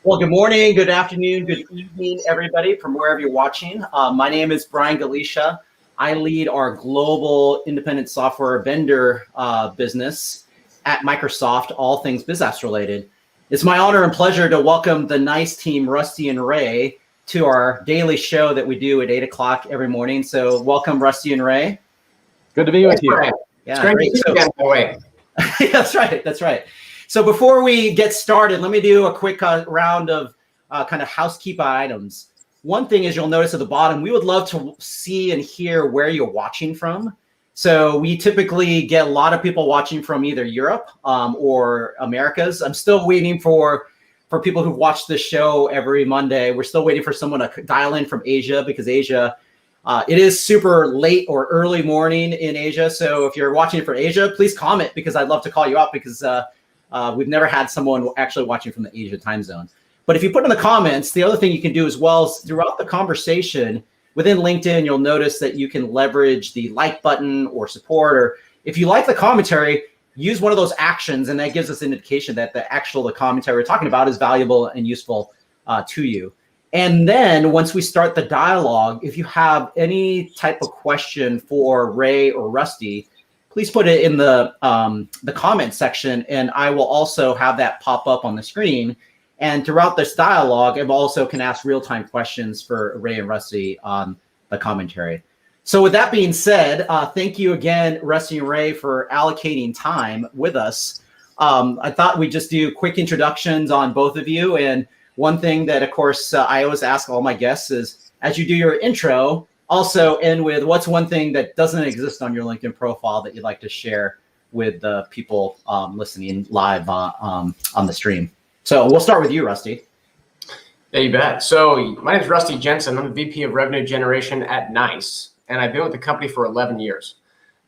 Well, good morning, good afternoon, good evening, everybody, from wherever you're watching. My name is Brian Galicia. I lead our global independent software vendor business at Microsoft, all things business related. It's my honor and pleasure to welcome the NICE team, Rusty and Ray, to our daily show that we do at 8 o'clock every morning. So welcome, Rusty and Ray. Good to be with you. Yeah, it's great great. to see you again, by the way. That's right. That's right. So before we get started, let me do a quick round of kind of housekeeping items. One thing is you'll notice at the bottom, we would love to see and hear where you're watching from. So we typically get a lot of people watching from either Europe or Americas. I'm still waiting for people who've watched this show every Monday. We're still waiting for someone to dial in from Asia, because Asia, it is super late or early morning in Asia. So if you're watching from Asia, please comment, because I'd love to call you out, because we've never had someone actually watching from the Asia time zone. But if you put in the comments, the other thing you can do as well is throughout the conversation within LinkedIn, you'll notice that you can leverage the like button or support, or if you like the commentary, use one of those actions, and that gives us an indication that the commentary we're talking about is valuable and useful to you. And then once we start the dialogue, if you have any type of question for Ray or Rusty, please put it in the comment section, and I will also have that pop up on the screen. And throughout this dialogue, I also can ask real-time questions for Ray and Rusty on the commentary. So with that being said, thank you again, Rusty and Ray, for allocating time with us. I thought we'd just do quick introductions on both of you. And one thing that, of course, I always ask all my guests is, as you do your intro, also end with what's one thing that doesn't exist on your LinkedIn profile that you'd like to share with the people listening live on the stream. So we'll start with you, Rusty. Yeah, you bet. So my name is Rusty Jensen. I'm the VP of Revenue Generation at NICE, and I've been with the company for 11 years.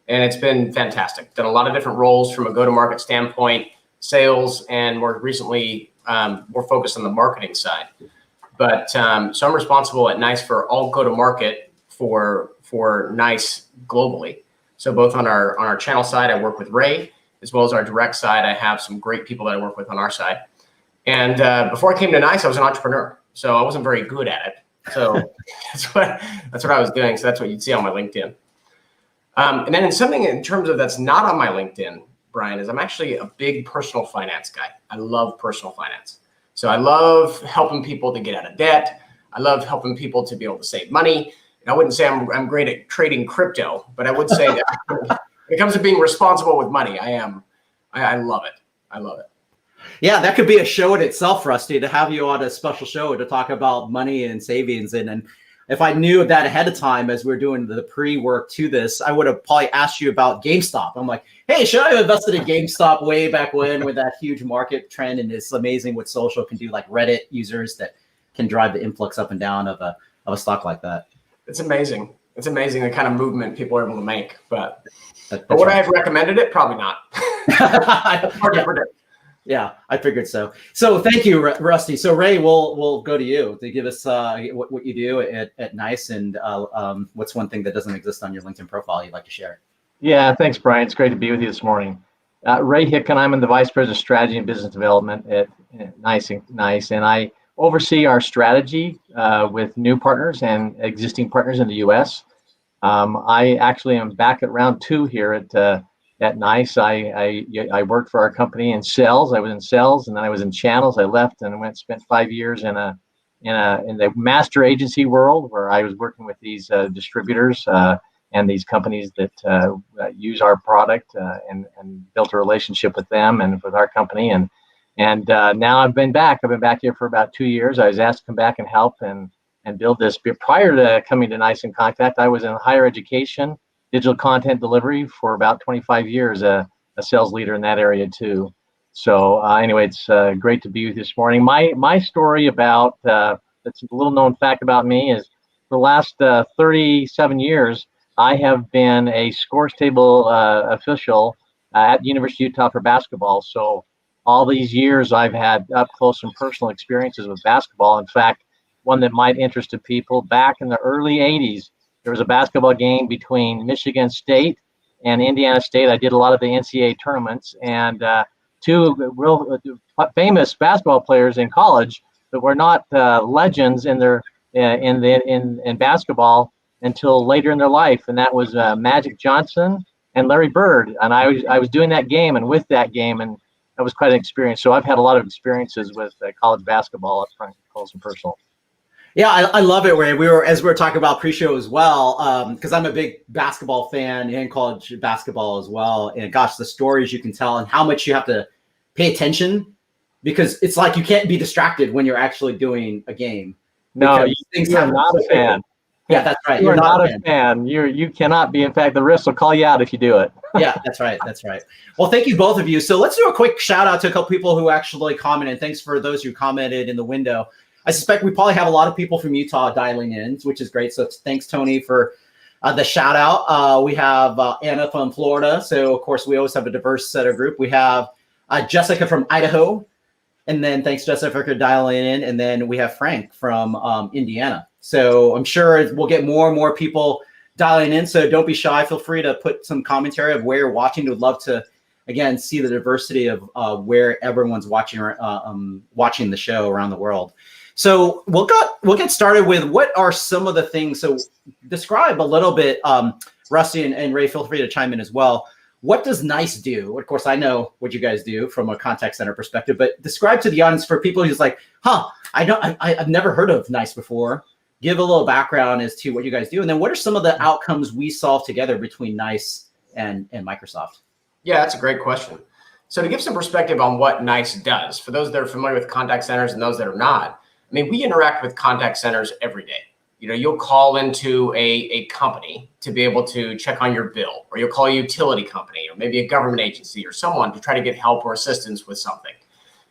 And it's been fantastic. Done a lot of different roles from a go-to-market standpoint, sales, and more recently, more focused on the marketing side. But so I'm responsible at NICE for all go-to-market for NICE globally. So both on our channel side, I work with Ray, as well as our direct side. I have some great people that I work with on our side. And before I came to NICE, I was an entrepreneur, so I wasn't very good at it. So that's what I was doing. So that's what you'd see on my LinkedIn. And then in terms of that's not on my LinkedIn, Brian, is I'm actually a big personal finance guy. I love personal finance. So I love helping people to get out of debt. I love helping people to be able to save money. And I wouldn't say I'm great at trading crypto, but I would say that when it comes to being responsible with money, I am. I love it. I love it. Yeah, that could be a show in itself, Rusty, to have you on a special show to talk about money and savings. And if I knew that ahead of time as we are doing the pre-work to this, I would have probably asked you about GameStop. I'm like, hey, should I have invested in GameStop way back when with that huge market trend? And it's amazing what social can do, like Reddit users that can drive the influx up and down of a stock like that. It's amazing. It's amazing the kind of movement people are able to make. But would right. I have recommended it? Probably not. Hard to predict. Yeah, I figured so. So thank you, Rusty. So Ray, we'll go to you to give us what you do at NICE, and what's one thing that doesn't exist on your LinkedIn profile you'd like to share. Yeah, thanks, Brian. It's great to be with you this morning. Ray Hicken, I'm the Vice President of Strategy and Business Development at NICE, and I oversee our strategy with new partners and existing partners in the U.S. I actually am back at round 2 here at NICE. I worked for our company in sales. I was in sales, and then I was in channels. I left and spent 5 years in the master agency world, where I was working with these distributors and these companies that use our product and built a relationship with them and with our company. And now I've been back. I've been back here for about 2 years. I was asked to come back and help and build this. But prior to coming to NICE in Contact, I was in higher education, digital content delivery for about 25 years, a sales leader in that area too. So anyway, it's great to be with you this morning. My story about, that's a little known fact about me, is for the last 37 years, I have been a scores table official at the University of Utah for basketball. So all these years I've had up close and personal experiences with basketball. In fact, one that might interest people, back in the early 80s, there was a basketball game between Michigan State and Indiana State. I did a lot of the NCAA tournaments, and two real famous basketball players in college but were not legends in their in basketball until later in their life, and that was Magic Johnson and Larry Bird. And I was doing that game and with that game, and that was quite an experience. So I've had a lot of experiences with college basketball up front, close and personal. Yeah, I love it, Ray. As we were talking about pre-show as well, because I'm a big basketball fan and college basketball as well. And gosh, the stories you can tell and how much you have to pay attention, because it's like you can't be distracted when you're actually doing a game. No, you're not a fan. Yeah, that's right. You're not a fan. You cannot be. In fact, the refs will call you out if you do it. Yeah, that's right. That's right. Well, thank you, both of you. So let's do a quick shout out to a couple people who actually commented. Thanks for those who commented in the window. I suspect we probably have a lot of people from Utah dialing in, which is great. So thanks, Tony, for the shout out. We have Anna from Florida. So, of course, we always have a diverse set of group. We have Jessica from Idaho. And then thanks, Jessica, for dialing in. And then we have Frank from Indiana. So I'm sure we'll get more and more people dialing in. So don't be shy. Feel free to put some commentary of where you're watching. Would love to, again, see the diversity of where everyone's watching watching the show around the world. So we'll get started with what are some of the things. So describe a little bit, Rusty and Ray, feel free to chime in as well. What does NICE do? Of course, I know what you guys do from a contact center perspective, but describe to the audience for people who's like, I've never heard of NICE before. Give a little background as to what you guys do. And then what are some of the outcomes we solve together between NICE and Microsoft? Yeah, that's a great question. So to give some perspective on what NICE does, for those that are familiar with contact centers and those that are not, I mean, we interact with contact centers every day. You know, you'll call into a company to be able to check on your bill, or you'll call a utility company, or maybe a government agency or someone to try to get help or assistance with something.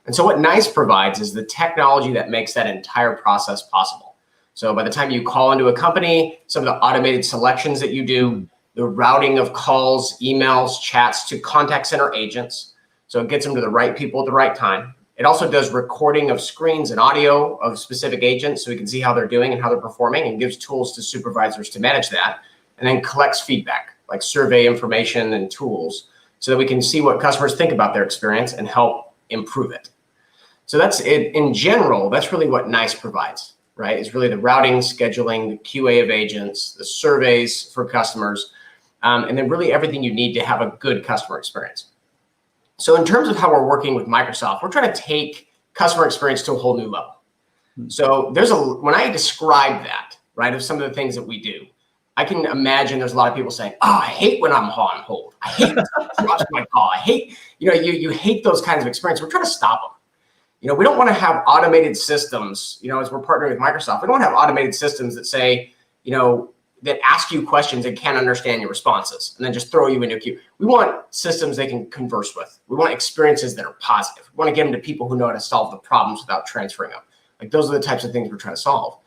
And so what NICE provides is the technology that makes that entire process possible. So by the time you call into a company, some of the automated selections that you do, the routing of calls, emails, chats to contact center agents. So it gets them to the right people at the right time. It also does recording of screens and audio of specific agents so we can see how they're doing and how they're performing, and gives tools to supervisors to manage that, and then collects feedback like survey information and tools so that we can see what customers think about their experience and help improve it. So that's it. In general, that's really what NICE provides, right? It's really the routing, scheduling, the QA of agents, the surveys for customers, and then really everything you need to have a good customer experience. So in terms of how we're working with Microsoft, we're trying to take customer experience to a whole new level. So when I describe that, right, of some of the things that we do, I can imagine there's a lot of people saying, I hate when I'm on hold. I hate when someone drops my call. I hate, you hate those kinds of experiences. We're trying to stop them. We don't want to have automated systems, as we're partnering with Microsoft. We don't want to have automated systems that say, that ask you questions and can't understand your responses and then just throw you into a queue. We want systems they can converse with. We want experiences that are positive. We want to get them to people who know how to solve the problems without transferring them. Like those are the types of things we're trying to solve.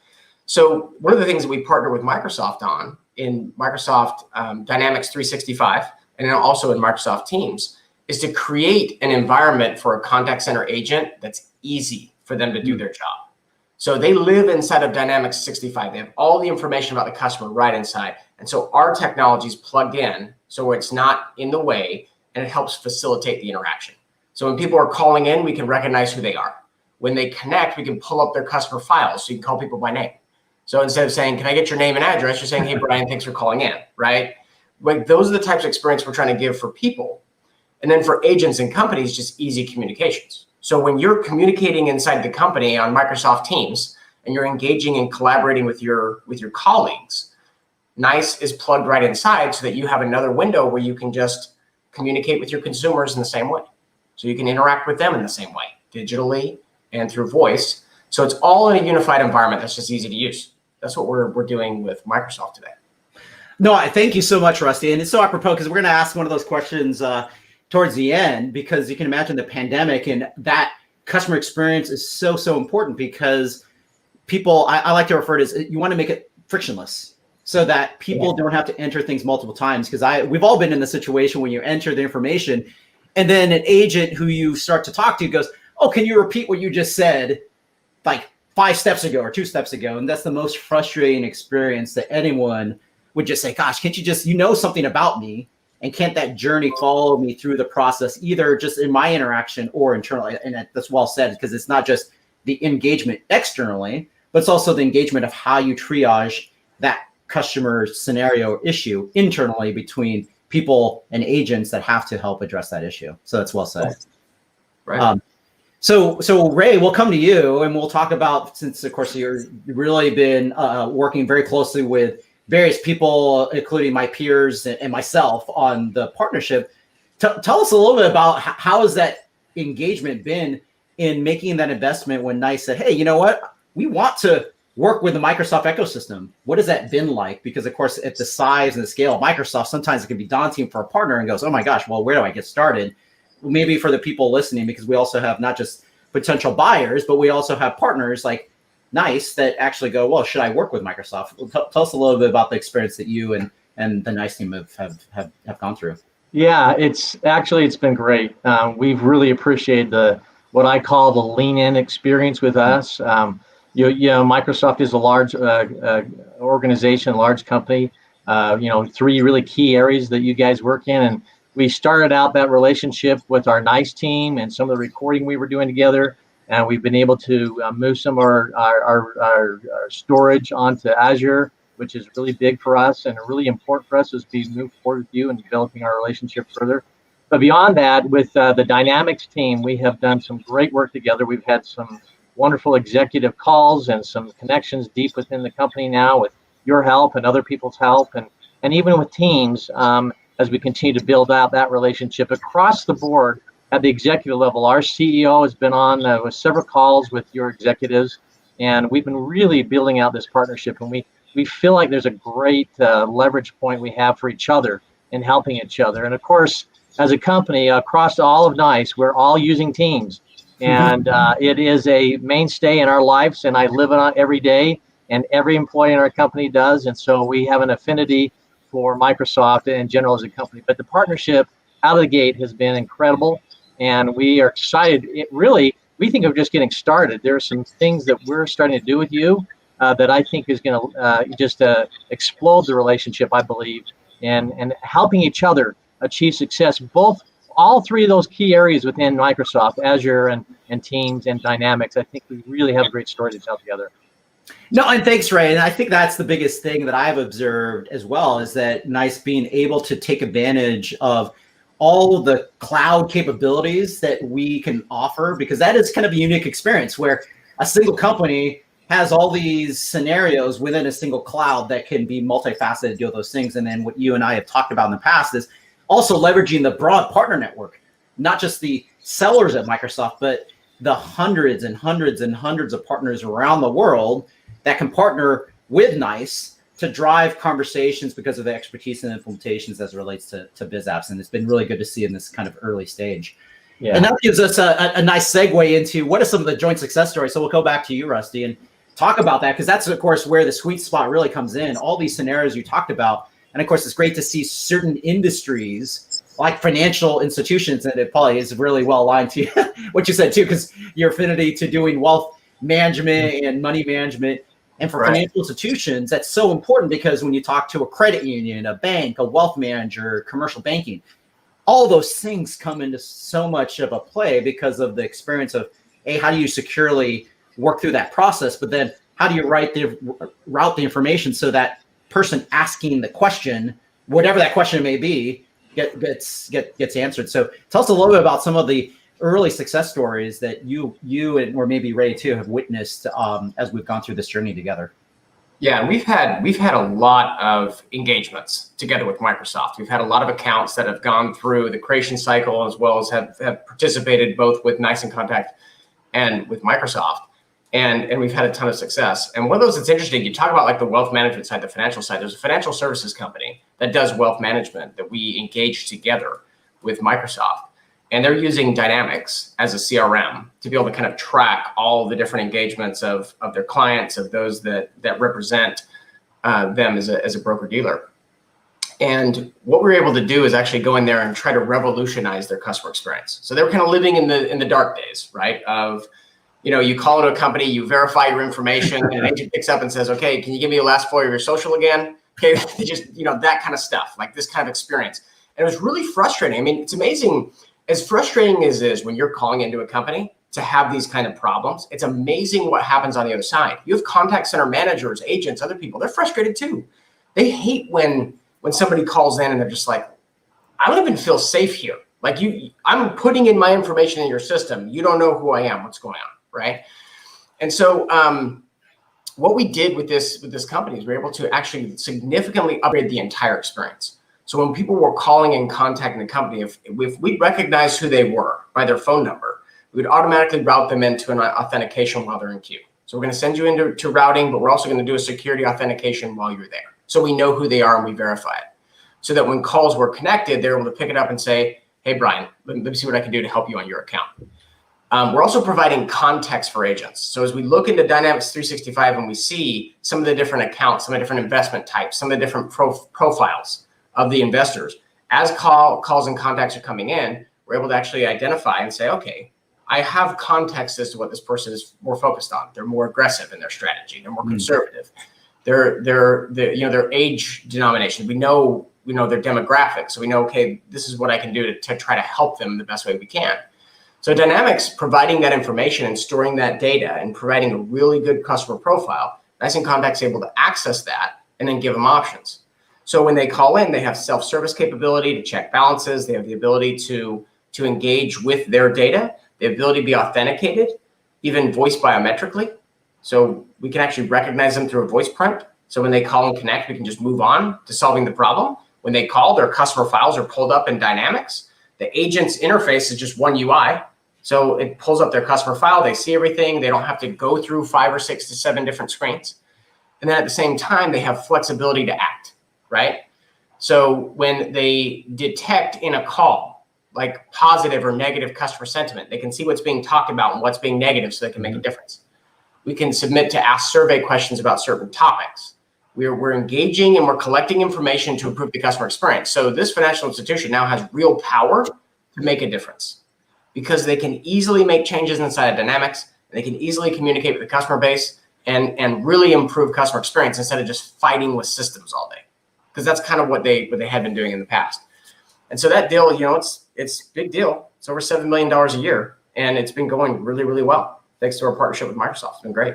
So one of the things that we partner with Microsoft on in Microsoft Dynamics 365 and then also in Microsoft Teams is to create an environment for a contact center agent that's easy for them to do their job. So they live inside of Dynamics 65. They have all the information about the customer right inside. And so our technology is plugged in so it's not in the way, and it helps facilitate the interaction. So when people are calling in, we can recognize who they are. When they connect, we can pull up their customer files so you can call people by name. So instead of saying, can I get your name and address? You're saying, hey, Brian, thanks for calling in, right? Like those are the types of experience we're trying to give for people. And then for agents and companies, just easy communications. So when you're communicating inside the company on Microsoft Teams and you're engaging and collaborating with your colleagues, NICE is plugged right inside so that you have another window where you can just communicate with your consumers in the same way. So you can interact with them in the same way, digitally and through voice. So it's all in a unified environment that's just easy to use. That's what we're doing with Microsoft today. No, I thank you so much, Rusty. And it's so apropos because we're going to ask one of those questions towards the end, because you can imagine the pandemic and that customer experience is so important because people, I like to refer to it as you want to make it frictionless so that people don't have to enter things multiple times. Because we've all been in the situation when you enter the information and then an agent who you start to talk to goes, oh, can you repeat what you just said like 5 steps ago or 2 steps ago? And that's the most frustrating experience that anyone would just say, gosh, can't you just, something about me? And can't that journey follow me through the process, either just in my interaction or internally? And that's well said, because it's not just the engagement externally, but it's also the engagement of how you triage that customer scenario or issue internally between people and agents that have to help address that issue. So that's well said. Right. So Ray, we'll come to you and we'll talk about, since of course you've really been working very closely with various people, including my peers and myself on the partnership. Tell us a little bit about how has that engagement been in making that investment when NICE said, hey, you know what, we want to work with the Microsoft ecosystem. What has that been like? Because of course, at the size and the scale of Microsoft, sometimes it can be daunting for a partner and goes, oh my gosh, well, where do I get started? Maybe for the people listening, because we also have not just potential buyers, but we also have partners like NICE that actually go, well, should I work with Microsoft? Tell us a little bit about the experience that you and the NICE team have gone through. Yeah, it's been great. We've really appreciated what I call the lean in experience with us. Microsoft is a large organization, large company. 3 really key areas that you guys work in, and we started out that relationship with our NICE team and some of the recording we were doing together, and we've been able to move some of our storage onto Azure, which is really big for us and really important for us as we move forward with you and developing our relationship further. But beyond that, with the Dynamics team, we have done some great work together. We've had some wonderful executive calls and some connections deep within the company now with your help and other people's help, and even with teams, as we continue to build out that relationship across the board at the executive level. Our CEO has been on with several calls with your executives, and we've been really building out this partnership, and we feel like there's a great leverage point we have for each other in helping each other. And of course, as a company across all of NICE, we're all using Teams, and it is a mainstay in our lives, and I live it on every day, and every employee in our company does. And so we have an affinity for Microsoft in general as a company. But the partnership out of the gate has been incredible, and we are excited. We think we're just getting started. There are some things that we're starting to do with you that I think is going to just explode the relationship, I believe, and helping each other achieve success. All 3 of those key areas within Microsoft, Azure and Teams and Dynamics, I think we really have a great story to tell together. No, and thanks, Ray. And I think that's the biggest thing that I've observed as well, is that NICE being able to take advantage of all of the cloud capabilities that we can offer, because that is kind of a unique experience where a single company has all these scenarios within a single cloud that can be multifaceted to do those things. And then what you and I have talked about in the past is also leveraging the broad partner network, not just the sellers at Microsoft, but the hundreds and hundreds and hundreds of partners around the world that can partner with NICE to drive conversations because of the expertise and implementations as it relates to biz apps. And it's been really good to see in this kind of early stage. Yeah. And that gives us a nice segue into what are some of the joint success stories. So we'll go back to you, Rusty, and talk about that, because that's, of course, where the sweet spot really comes in. All these scenarios you talked about. And of course, it's great to see certain industries like financial institutions, and it probably is really well aligned to what you said too, because your affinity to doing wealth management and money management. And for financial institutions, that's so important, because when you talk to a credit union, a bank, a wealth manager, commercial banking, all those things come into so much of a play because of the experience of, how do you securely work through that process, but then how do you route the information so that person asking the question, whatever that question may be, gets answered. So tell us a little bit about some of the early success stories that you and or maybe Ray too have witnessed as we've gone through this journey together. Yeah, and we've had a lot of engagements together with Microsoft. We've had a lot of accounts that have gone through the creation cycle, as well as have participated both with NICE inContact and with Microsoft. And we've had a ton of success. And one of those that's interesting, you talk about like the wealth management side, the financial side. There's a financial services company that does wealth management that we engage together with Microsoft. And they're using Dynamics as a CRM to be able to kind of track all the different engagements of their clients, of those that represent them as a broker dealer. And what we were able to do is actually go in there and try to revolutionize their customer experience. So they were kind of living in the dark days, right? Of, you call into a company, you verify your information, and an agent picks up and says, okay, can you give me the last 4 of your social again? Okay, just, that kind of stuff, like this kind of experience. And it was really frustrating. I mean, it's amazing. As frustrating as it is when you're calling into a company to have these kind of problems. It's amazing what happens on the other side. You have contact center managers, agents, other people. They're frustrated too. They hate when somebody calls in and they're just like, I don't even feel safe here. Like I'm putting in my information in your system. You don't know who I am, what's going on, right? And so what we did with this company is we were able to actually significantly upgrade the entire experience. So when people were calling and contacting the company, if we recognized who they were by their phone number, we would automatically route them into an authentication while they're in queue. So we're going to send you into routing, but we're also going to do a security authentication while you're there. So we know who they are and we verify it. So that when calls were connected, they're able to pick it up and say, hey, Brian, let me see what I can do to help you on your account. We're also providing context for agents. So as we look into Dynamics 365 and we see some of the different accounts, some of the different investment types, some of the different profiles of the investors, as calls and contacts are coming in, we're able to actually identify and say, okay, I have context as to what this person is more focused on. They're more aggressive in their strategy. They're more conservative. Their age denomination. We know their demographics. So we know, okay, this is what I can do to try to help them the best way we can. So Dynamics providing that information and storing that data and providing a really good customer profile, NICE inContact's able to access that and then give them options. So when they call in, they have self-service capability to check balances. They have the ability to engage with their data, the ability to be authenticated, even voice biometrically. So we can actually recognize them through a voice prompt. So when they call and connect, we can just move on to solving the problem. When they call, their customer files are pulled up in Dynamics. The agent's interface is just one UI. So it pulls up their customer file. They see everything. They don't have to go through 5 or 6 to 7 different screens. And then at the same time, they have flexibility to act, right? So when they detect in a call, like positive or negative customer sentiment, they can see what's being talked about and what's being negative so they can make a difference. We can submit to ask survey questions about certain topics. We're engaging and we're collecting information to improve the customer experience. So this financial institution now has real power to make a difference because they can easily make changes inside of Dynamics. And they can easily communicate with the customer base and really improve customer experience instead of just fighting with systems all day. Because that's kind of what they had been doing in the past. And so that deal, it's a big deal. It's over $7 million a year, and it's been going really, really well. Thanks to our partnership with Microsoft. It's been great.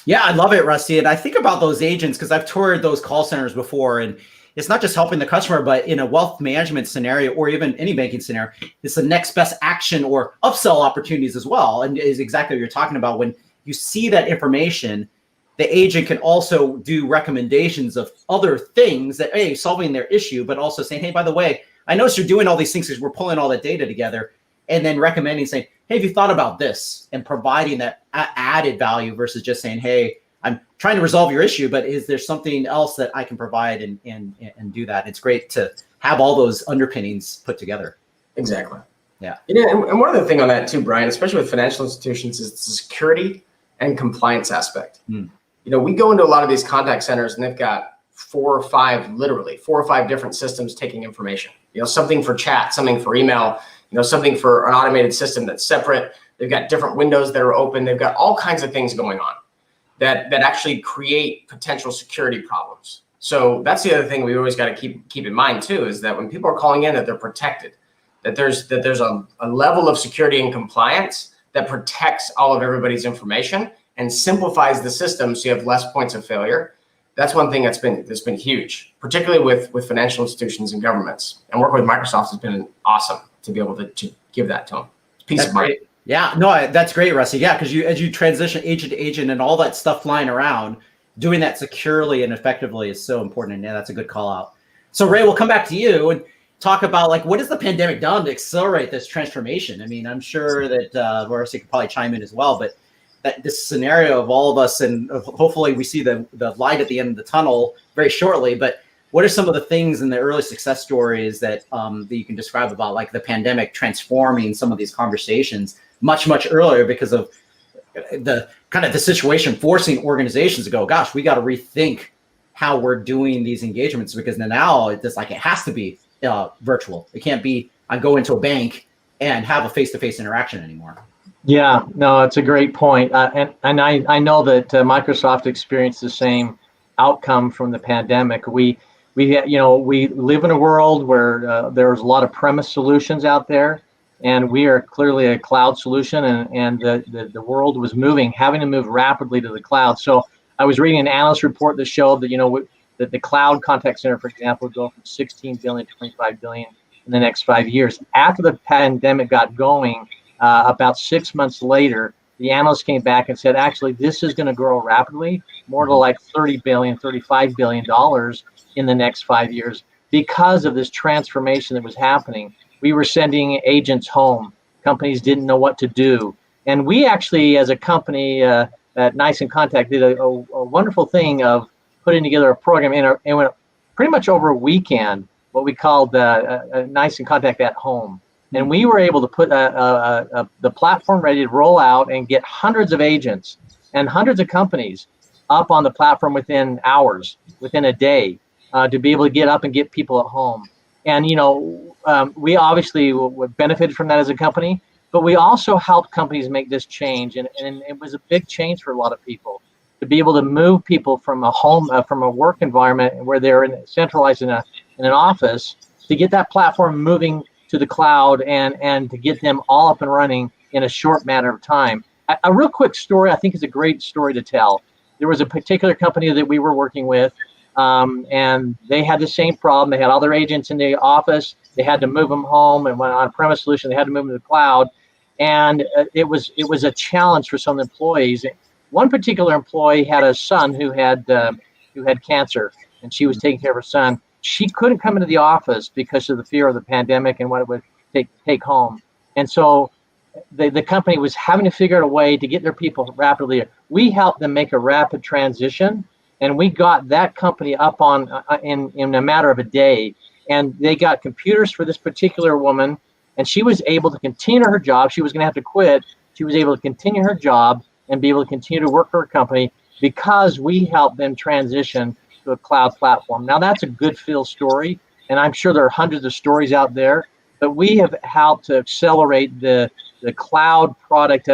Yeah, I love it, Rusty. And I think about those agents because I've toured those call centers before, and it's not just helping the customer, but in a wealth management scenario or even any banking scenario, it's the next best action or upsell opportunities as well. And is exactly what you're talking about. When you see that information, the agent can also do recommendations of other things that, hey, solving their issue, but also saying, hey, by the way, I noticed you're doing all these things because we're pulling all that data together, and then recommending saying, hey, have you thought about this, and providing that added value versus just saying, hey, I'm trying to resolve your issue, but is there something else that I can provide and do that? It's great to have all those underpinnings put together. Exactly. Yeah. And one other thing on that too, Brian, especially with financial institutions, is the security and compliance aspect. We go into a lot of these contact centers and they've got 4 or 5 different systems taking information. Something for chat, something for email, something for an automated system that's separate. They've got different windows that are open. They've got all kinds of things going on that actually create potential security problems. So that's the other thing we always got to keep in mind too, is that when people are calling in, that they're protected, that there's a level of security and compliance that protects all of everybody's information and simplifies the system so you have less points of failure. That's one thing that's been huge, particularly with financial institutions and governments. And working with Microsoft has been awesome to be able to give that to them. Peace of mind. Great. Yeah, no, that's great, Rusty. Yeah, because as you transition agent to agent and all that stuff flying around, doing that securely and effectively is so important. And yeah, that's a good call out. So Ray, we'll come back to you and talk about what has the pandemic done to accelerate this transformation? I mean, I'm sure that Rusty could probably chime in as well, but that this scenario of all of us, and hopefully we see the light at the end of the tunnel very shortly, but what are some of the things in the early success stories that you can describe about like the pandemic transforming some of these conversations much earlier because of the kind of the situation forcing organizations to go, gosh, we got to rethink how we're doing these engagements because now it's like it has to be virtual. It can't be I go into a bank and have a face-to-face interaction anymore. Yeah, no, it's a great point. And I know that Microsoft experienced the same outcome from the pandemic. We live in a world where there's a lot of premise solutions out there, And we are clearly a cloud solution, and the world was having to move rapidly to the cloud. So I was reading an analyst report that showed that, that the cloud contact center, for example, would go from 16 billion to 25 billion in the next 5 years. After the pandemic got going, about 6 months later, the analysts came back and said, actually, this is going to grow rapidly, more to like $30 billion, $35 billion in the next 5 years because of this transformation that was happening. We were sending agents home. Companies didn't know what to do. And we actually, as a company at NICE CXone, did a wonderful thing of putting together a program in pretty much over a weekend, what we called NICE CXone at home. And we were able to put the platform ready to roll out and get hundreds of agents and hundreds of companies up on the platform within hours, within a day, to be able to get up and get people at home. And, we obviously benefited from that as a company, but we also helped companies make this change. And it was a big change for a lot of people to be able to move people from a home, from a work environment where they're centralized in an office, to get that platform moving to the cloud and to get them all up and running in a short matter of time. A real quick story, I think, is a great story to tell. There was a particular company that we were working with, and they had the same problem. They had all their agents in the office. They had to move them home, and went on-premise solution. They had to move them to the cloud, and it was a challenge for some employees. One particular employee had a son who had cancer, and she was taking care of her son. She couldn't come into the office because of the fear of the pandemic and what it would take home, and so the company was having to figure out a way to get their people rapidly. We helped them make a rapid transition. And we got that company up on in a matter of a day, and they got computers for this particular woman, and she was able to continue her job. She was going to have to quit. She was able to continue her job and be able to continue to work for her company because we helped them transition to a cloud platform. Now, that's a good feel story, and I'm sure there are hundreds of stories out there, but we have helped to accelerate the cloud product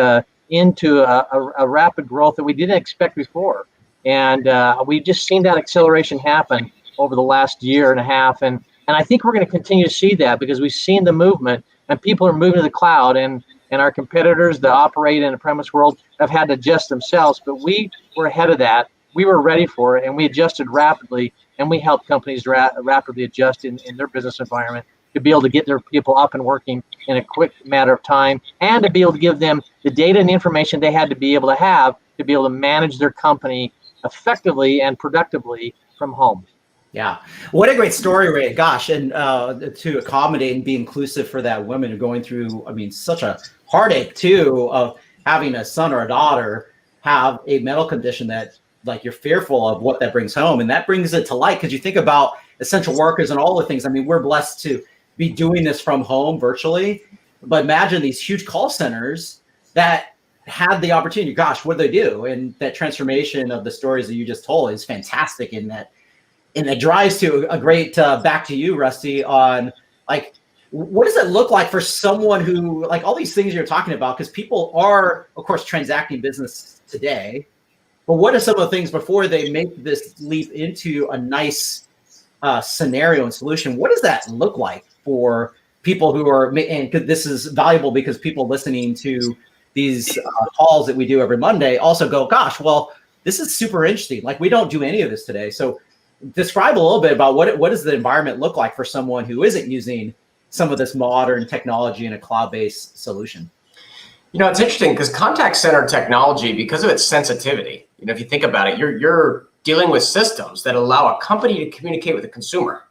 into a rapid growth that we didn't expect before. And we've just seen that acceleration happen over the last year and a half. And I think we're going to continue to see that because we've seen the movement and people are moving to the cloud, and our competitors that operate in the premise world have had to adjust themselves. But we were ahead of that. We were ready for it, and we adjusted rapidly, and we helped companies rapidly adjust in their business environment to be able to get their people up and working in a quick matter of time, and to be able to give them the data and the information they had to be able to manage their company effectively and productively from home. Yeah. What a great story, Ray. Gosh. And to accommodate and be inclusive for that woman going through, such a heartache too, of having a son or a daughter have a medical condition that like you're fearful of what that brings home. And that brings it to light because you think about essential workers and all the things. We're blessed to be doing this from home virtually, but imagine these huge call centers that had the opportunity. Gosh, what do they do? And that transformation of the stories that you just told is fantastic. And that drives to a great back to you, Rusty, on like, what does it look like for someone who like all these things you're talking about? Because people are, of course, transacting business today. But what are some of the things before they make this leap into a NICE scenario and solution? What does that look like for people who are, and this is valuable because people listening to these calls that we do every Monday also go, gosh, well, this is super interesting. Like we don't do any of this today. So describe a little bit about what does the environment look like for someone who isn't using some of this modern technology in a cloud-based solution? It's interesting because contact center technology, because of its sensitivity, if you think about it, you're dealing with systems that allow a company to communicate with a consumer.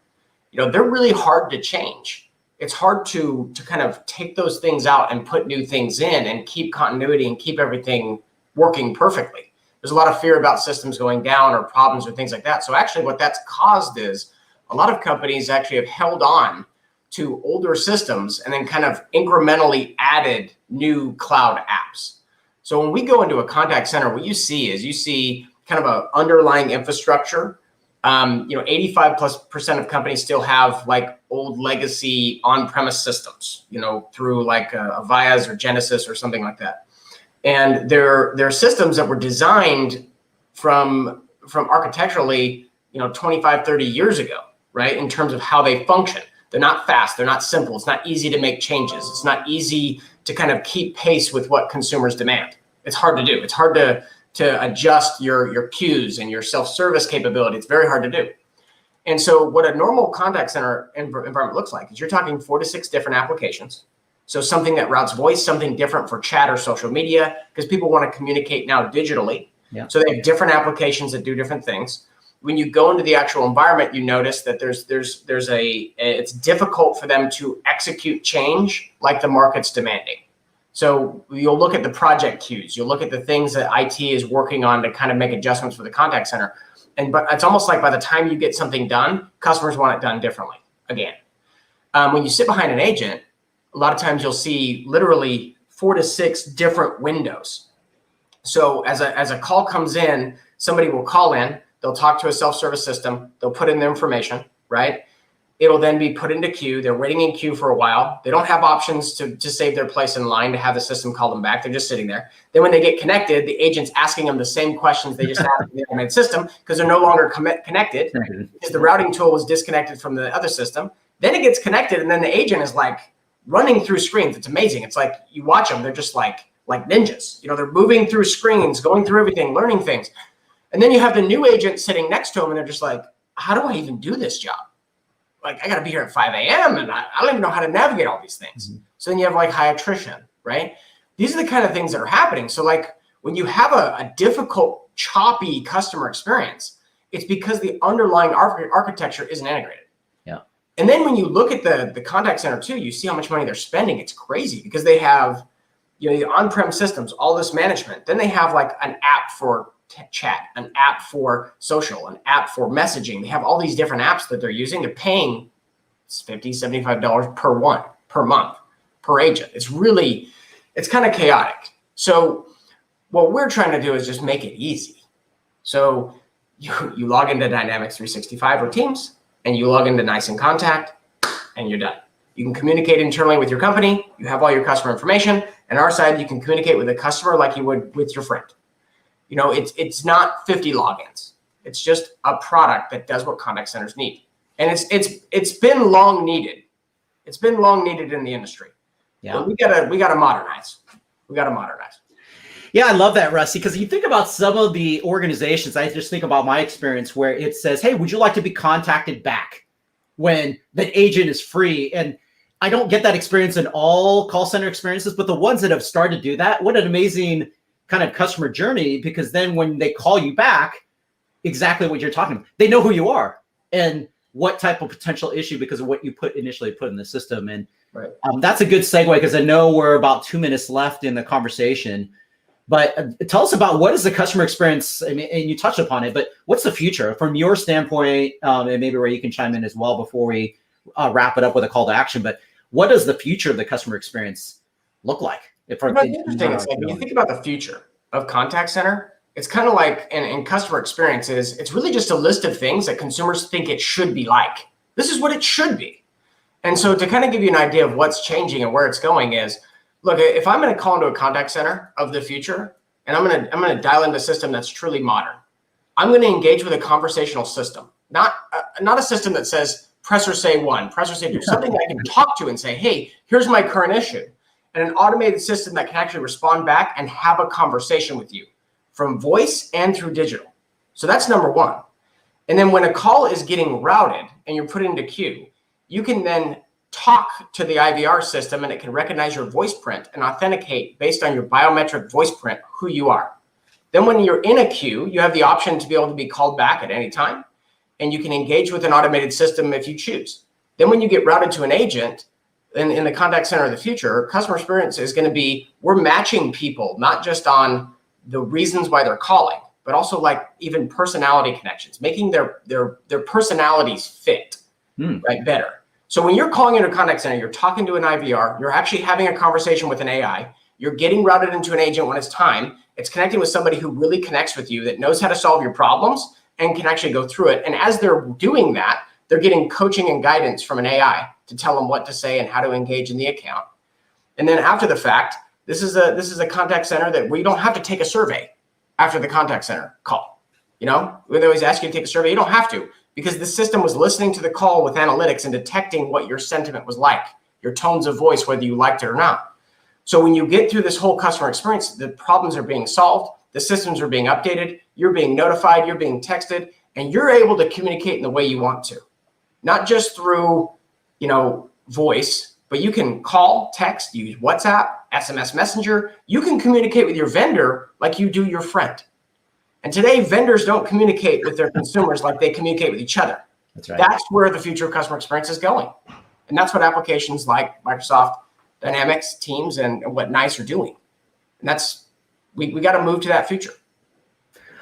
They're really hard to change. It's hard to kind of take those things out and put new things in and keep continuity and keep everything working perfectly. There's a lot of fear about systems going down or problems or things like that. So actually what that's caused is a lot of companies actually have held on to older systems and then kind of incrementally added new cloud apps. So when we go into a contact center, what you see kind of an underlying infrastructure. 85+% of companies still have like old legacy on-premise systems, through like a Vias or Genesis or something like that. And they're systems that were designed from architecturally, 25, 30 years ago, right? In terms of how they function. They're not fast. They're not simple. It's not easy to make changes. It's not easy to kind of keep pace with what consumers demand. It's hard to do. It's hard to adjust your queues and your self-service capability. It's very hard to do. And so what a normal contact center environment looks like is you're talking 4 to 6 different applications. So something that routes voice, something different for chat or social media, because people want to communicate now digitally. Yeah. So they have different applications that do different things. When you go into the actual environment, you notice that it's difficult for them to execute change like the market's demanding. So you'll look at the project queues, you'll look at the things that IT is working on to kind of make adjustments for the contact center. But it's almost like by the time you get something done, customers want it done differently again. When you sit behind an agent, a lot of times you'll see literally 4 to 6 different windows. So as a call comes in, somebody will call in, they'll talk to a self-service system, they'll put in their information, right? It'll then be put into queue. They're waiting in queue for a while. They don't have options to save their place in line to have the system call them back. They're just sitting there. Then when they get connected, the agent's asking them the same questions they just asked in the automated system because they're no longer connected because the routing tool was disconnected from the other system. Then it gets connected, and then the agent is like running through screens. It's amazing. It's like you watch them. They're just like ninjas. You know, they're moving through screens, going through everything, learning things. And then you have the new agent sitting next to them, and they're just like, how do I even do this job? Like, I got to be here at 5 a.m. and I don't even know how to navigate all these things. Mm-hmm. So then you have like high attrition, right? These are the kind of things that are happening. So like when you have a difficult, choppy customer experience, it's because the underlying architecture isn't integrated. Yeah. And then when you look at the contact center too, you see how much money they're spending. It's crazy because they have, the on-prem systems, all this management. Then they have like an app for chat, an app for social, an app for messaging. They have all these different apps that they're using. They're paying $50, $75 per month per agent. It's kind of chaotic. So what we're trying to do is just make it easy. So you log into Dynamics 365 or Teams, and you log into NICE Contact, and you're done. You can communicate internally with your company. You have all your customer information. And our side, you can communicate with a customer like you would with your friend. It's not 50 logins. It's just a product that does what contact centers need. And it's been long needed. It's been long needed in the industry. Yeah. But we gotta modernize. Yeah, I love that, Rusty, because you think about some of the organizations, I just think about my experience where it says, hey, would you like to be contacted back when the agent is free? And I don't get that experience in all call center experiences, but the ones that have started to do that, what an amazing kind of customer journey, because then when they call you back, exactly what you're talking about, they know who you are and what type of potential issue because of what you initially put in the system. And right. That's a good segue because I know we're about 2 minutes left in the conversation, but tell us about what is the customer experience. I mean, and you touched upon it, but what's the future from your standpoint? And maybe Ray, you can chime in as well before we wrap it up with a call to action, but what does the future of the customer experience look like? What's interesting is when you think about the future of contact center, it's kind of like in customer experiences, it's really just a list of things that consumers think it should be like. This is what it should be. And so to kind of give you an idea of what's changing and where it's going is, look, if I'm going to call into a contact center of the future and I'm going to dial into a system that's truly modern, I'm going to engage with a conversational system, not a system that says press or say one, press or say two, something that I can talk to and say, hey, here's my current issue. And an automated system that can actually respond back and have a conversation with you from voice and through digital. So that's number one. And then when a call is getting routed and you're put into queue, you can then talk to the IVR system and it can recognize your voice print and authenticate based on your biometric voice print who you are. Then when you're in a queue, you have the option to be able to be called back at any time, and you can engage with an automated system if you choose. Then when you get routed to an agent, in the contact center of the future, customer experience is going to be, we're matching people, not just on the reasons why they're calling, but also like even personality connections, making their personalities fit right better. So when you're calling into a contact center, you're talking to an IVR, you're actually having a conversation with an AI, you're getting routed into an agent when it's time, it's connecting with somebody who really connects with you, that knows how to solve your problems and can actually go through it. And as they're doing that, they're getting coaching and guidance from an AI to tell them what to say and how to engage in the account. And then after the fact, this is a contact center that where you don't have to take a survey after the contact center call. When they always ask you to take a survey, you don't have to, because the system was listening to the call with analytics and detecting what your sentiment was like, your tones of voice, whether you liked it or not. So when you get through this whole customer experience, the problems are being solved, the systems are being updated, you're being notified, you're being texted, and you're able to communicate in the way you want to. Not just through, voice, but you can call, text, use WhatsApp, SMS Messenger. You can communicate with your vendor like you do your friend. And today, vendors don't communicate with their consumers like they communicate with each other. That's right. That's where the future of customer experience is going. And that's what applications like Microsoft Dynamics, Teams, and what NICE are doing. And that's, we got to move to that future.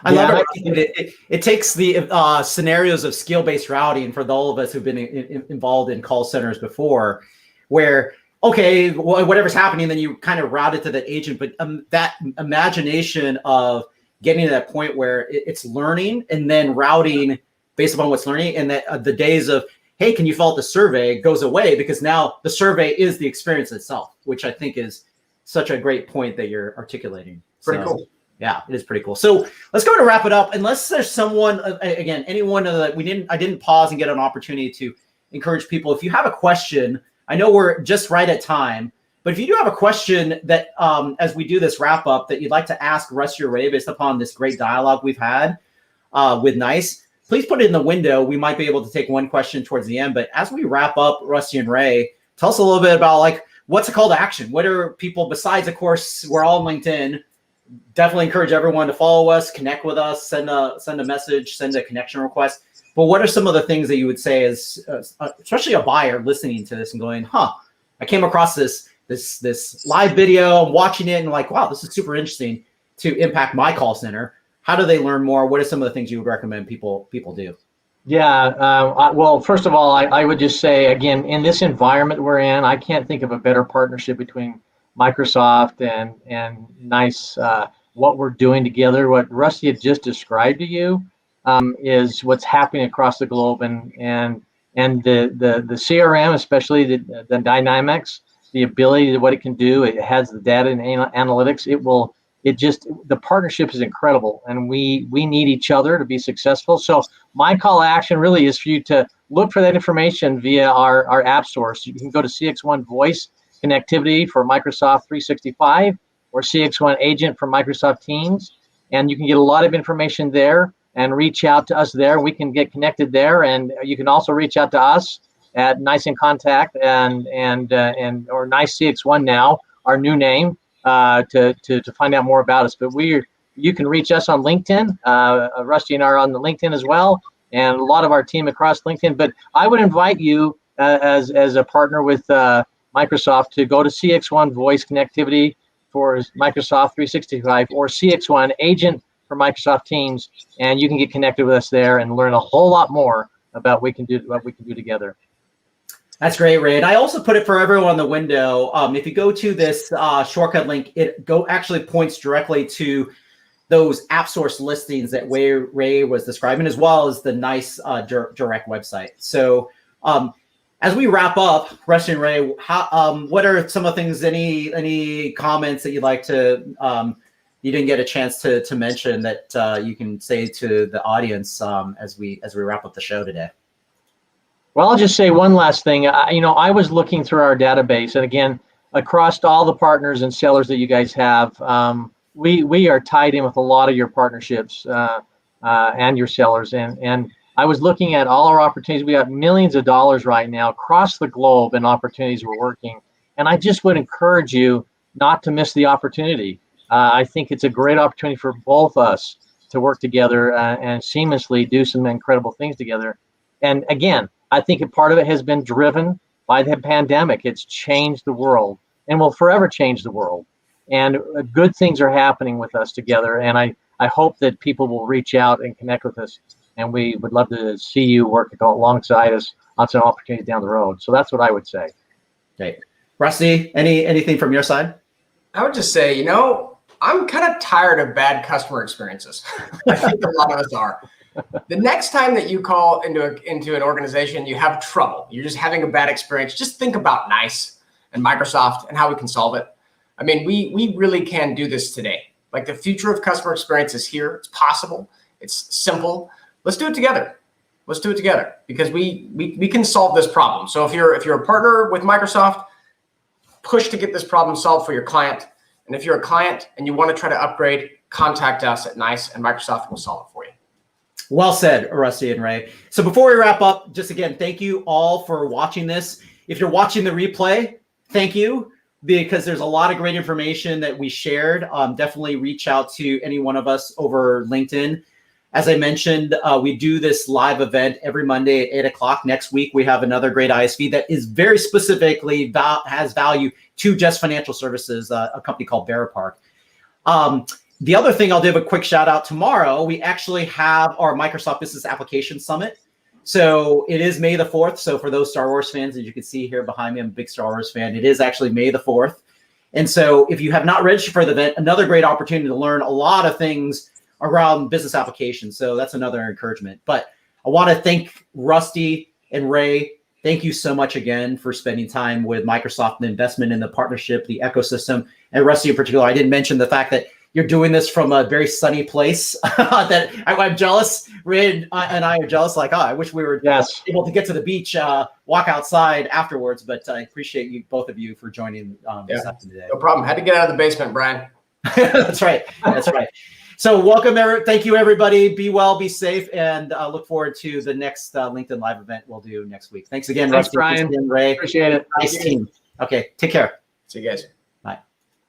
I love it. It takes the scenarios of skill-based routing for all of us who've been involved in call centers before, where, okay, whatever's happening, then you kind of route it to the agent. But that imagination of getting to that point where it's learning and then routing based upon what's learning, and that the days of, hey, can you fill out the survey, goes away, because now the survey is the experience itself, which I think is such a great point that you're articulating. Pretty cool. Yeah, it is pretty cool. So let's go to wrap it up. Unless there's someone, again, anyone that I didn't pause and get an opportunity to encourage people. If you have a question, I know we're just right at time, but if you do have a question that, as we do this wrap up, that you'd like to ask Rusty or Ray based upon this great dialogue we've had with NICE, please put it in the window. We might be able to take one question towards the end. But as we wrap up, Rusty and Ray, tell us a little bit about what's a call to action? What are people, besides, of course, we're all on LinkedIn. Definitely encourage everyone to follow us, connect with us, send a message, send a connection request. But what are some of the things that you would say as especially a buyer listening to this and going, I came across this live video, I'm watching it and wow, this is super interesting to impact my call center. How do they learn more? What are some of the things you would recommend people do? Yeah, well, first of all, I would just say, again, in this environment we're in, I can't think of a better partnership between Microsoft and NICE. What we're doing together, what Rusty had just described to you, is what's happening across the globe, and the CRM, especially the Dynamics, the ability to what it can do. It has the data and analytics. The partnership is incredible, and we need each other to be successful. So my call to action really is for you to look for that information via our app source. You can go to CXone Voice Connectivity for Microsoft 365 or CXone Agent for Microsoft Teams, and you can get a lot of information there and reach out to us there. We can get connected there, and you can also reach out to us at NICE in Contact and or NICE CXone now, our new name, to find out more about us. But you can reach us on LinkedIn. Rusty and I are on the LinkedIn as well, and a lot of our team across LinkedIn. But I would invite you as a partner with Microsoft to go to CXone Voice Connectivity for Microsoft 365 or CXone Agent for Microsoft Teams, and you can get connected with us there and learn a whole lot more about what we can do together. That's great, Ray. And I also put it for everyone in the window. If you go to this shortcut link, it actually points directly to those app source listings that Ray was describing, as well as the NICE direct website. So as we wrap up, Rusty and Ray, what are some of the things, any comments that you'd like to, you didn't get a chance to mention that you can say to the audience as we wrap up the show today? Well, I'll just say one last thing. I was looking through our database, and again, across all the partners and sellers that you guys have, we are tied in with a lot of your partnerships and your sellers. And I was looking at all our opportunities. We got millions of dollars right now across the globe in opportunities we're working. And I just would encourage you not to miss the opportunity. I think it's a great opportunity for both us to work together and seamlessly do some incredible things together. And again, I think a part of it has been driven by the pandemic. It's changed the world and will forever change the world. And good things are happening with us together. And I hope that people will reach out and connect with us. And we would love to see you work alongside us on some opportunities down the road. So that's what I would say. Great. Rusty, anything from your side? I would just say, I'm kind of tired of bad customer experiences. I think a lot of us are. The next time that you call into an organization, you have trouble, you're just having a bad experience, just think about NICE and Microsoft and how we can solve it. I mean, we really can do this today. Like, the future of customer experience is here. It's possible. It's simple. Let's do it together. Let's do it together because we can solve this problem. So if you're a partner with Microsoft, push to get this problem solved for your client. And if you're a client and you want to try to upgrade, contact us at NICE and Microsoft will solve it for you. Well said, Rusty and Ray. So before we wrap up, just again, thank you all for watching this. If you're watching the replay, thank you, because there's a lot of great information that we shared. Definitely reach out to any one of us over LinkedIn. As I mentioned, we do this live event every Monday at 8 o'clock. Next week, we have another great ISV that is very specifically has value to just financial services, a company called Veripark. The other thing, I'll give a quick shout out. Tomorrow, we actually have our Microsoft Business Application Summit. So it is May the 4th. So for those Star Wars fans, as you can see here behind me, I'm a big Star Wars fan. It is actually May the 4th. And so if you have not registered for the event, another great opportunity to learn a lot of things around business applications. So that's another encouragement. But I want to thank Rusty and Ray. Thank you so much again for spending time with Microsoft, the investment in the partnership, the ecosystem. And Rusty in particular, I didn't mention the fact that you're doing this from a very sunny place that I'm jealous. Ray and I are jealous. Like, I wish we were able to get to the beach, walk outside afterwards. But I appreciate you, both of you, for joining this afternoon today. No problem. Had to get out of the basement, Brian. That's right. That's right. So welcome, thank you, everybody. Be well, be safe, and look forward to the next LinkedIn Live event we'll do next week. Thanks again, Thanks, Rusty, Brian. Christian, Ray. Appreciate it. Nice team. Okay, take care. See you guys.